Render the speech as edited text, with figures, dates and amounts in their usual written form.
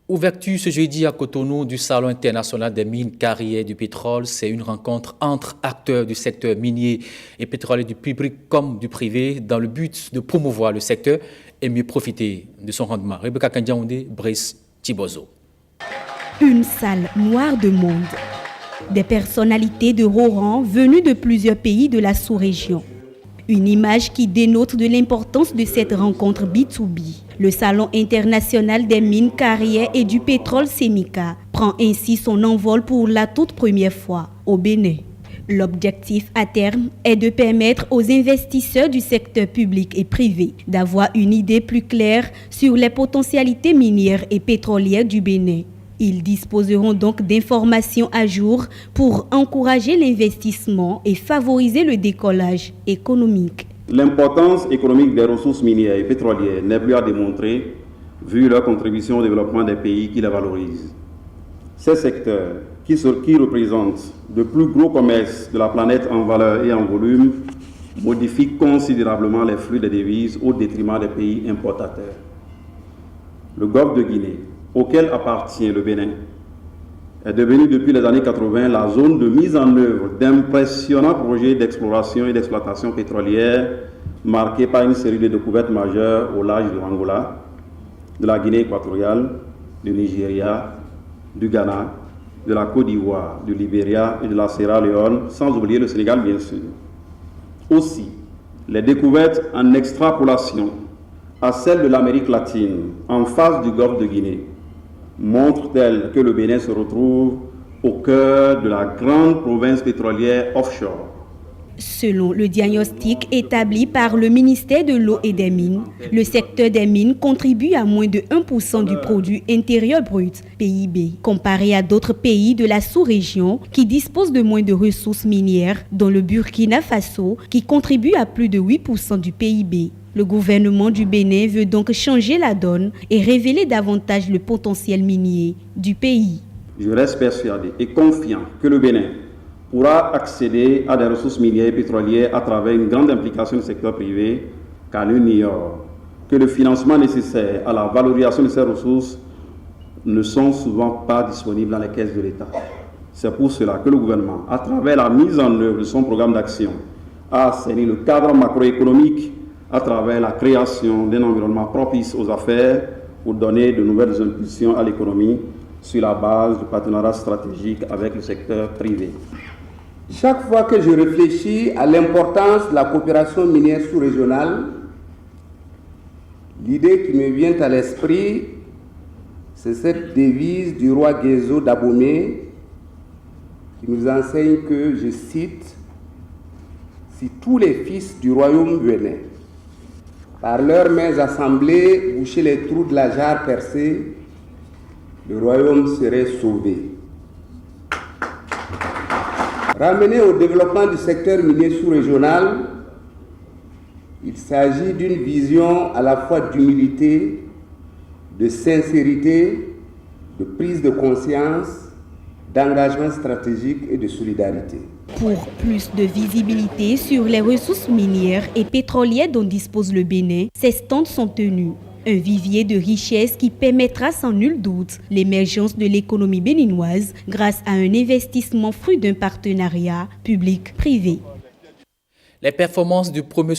Ouverture ce jeudi à Cotonou du Salon international des mines, carrières du pétrole. C'est une rencontre entre acteurs du secteur minier et pétrolier, du public comme du privé, dans le but de promouvoir le secteur et mieux profiter de son rendement. Rebecca Kandiaoundé, Brice Tibozo. Une salle noire de monde. Des personnalités de haut rang venues de plusieurs pays de la sous-région. Une image qui dénote de l'importance de cette rencontre B2B. Le Salon international des mines, carrières et du pétrole Sémica prend ainsi son envol pour la toute première fois au Bénin. L'objectif à terme est de permettre aux investisseurs du secteur public et privé d'avoir une idée plus claire sur les potentialités minières et pétrolières du Bénin. Ils disposeront donc d'informations à jour pour encourager l'investissement et favoriser le décollage économique. L'importance économique des ressources minières et pétrolières n'est plus à démontrer vu leur contribution au développement des pays qui les valorisent. Ces secteurs, qui représentent le plus gros commerce de la planète en valeur et en volume, modifient considérablement les flux de devises au détriment des pays importateurs. Le golfe de Guinée, auquel appartient le Bénin, est devenu depuis les années 80 la zone de mise en œuvre d'impressionnants projets d'exploration et d'exploitation pétrolière marqués par une série de découvertes majeures au large de l'Angola, de la Guinée équatoriale, du Nigeria, du Ghana, de la Côte d'Ivoire, du Libéria et de la Sierra Leone, sans oublier le Sénégal bien sûr. Aussi, les découvertes en extrapolation à celles de l'Amérique latine en face du golfe de Guinée montre-t-elle que le Bénin se retrouve au cœur de la grande province pétrolière offshore. Selon le diagnostic établi par le ministère de l'Eau et des Mines, le secteur des mines contribue à moins de 1% du produit intérieur brut, PIB, comparé à d'autres pays de la sous-région qui disposent de moins de ressources minières, dont le Burkina Faso, qui contribue à plus de 8% du PIB. Le gouvernement du Bénin veut donc changer la donne et révéler davantage le potentiel minier du pays. Je reste persuadé et confiant que le Bénin pourra accéder à des ressources minières et pétrolières à travers une grande implication du secteur privé, car nul ignore que le financement nécessaire à la valorisation de ces ressources ne sont souvent pas disponibles dans les caisses de l'État. C'est pour cela que le gouvernement, à travers la mise en œuvre de son programme d'action, a assaini le cadre macroéconomique à travers la création d'un environnement propice aux affaires pour donner de nouvelles impulsions à l'économie sur la base du partenariat stratégique avec le secteur privé. Chaque fois que je réfléchis à l'importance de la coopération minière sous-régionale, l'idée qui me vient à l'esprit, c'est cette devise du roi Guézo d'Abomey qui nous enseigne que, je cite, « Si tous les fils du royaume venaient, par leurs mains assemblées, boucher les trous de la jarre percée, le royaume serait sauvé. » Ramené au développement du secteur minier sous-régional, il s'agit d'une vision à la fois d'humilité, de sincérité, de prise de conscience, d'engagement stratégique et de solidarité. Pour plus de visibilité sur les ressources minières et pétrolières dont dispose le Bénin, ces stands sont tenus. Un vivier de richesse qui permettra sans nul doute l'émergence de l'économie béninoise grâce à un investissement fruit d'un partenariat public-privé. Les performances du premier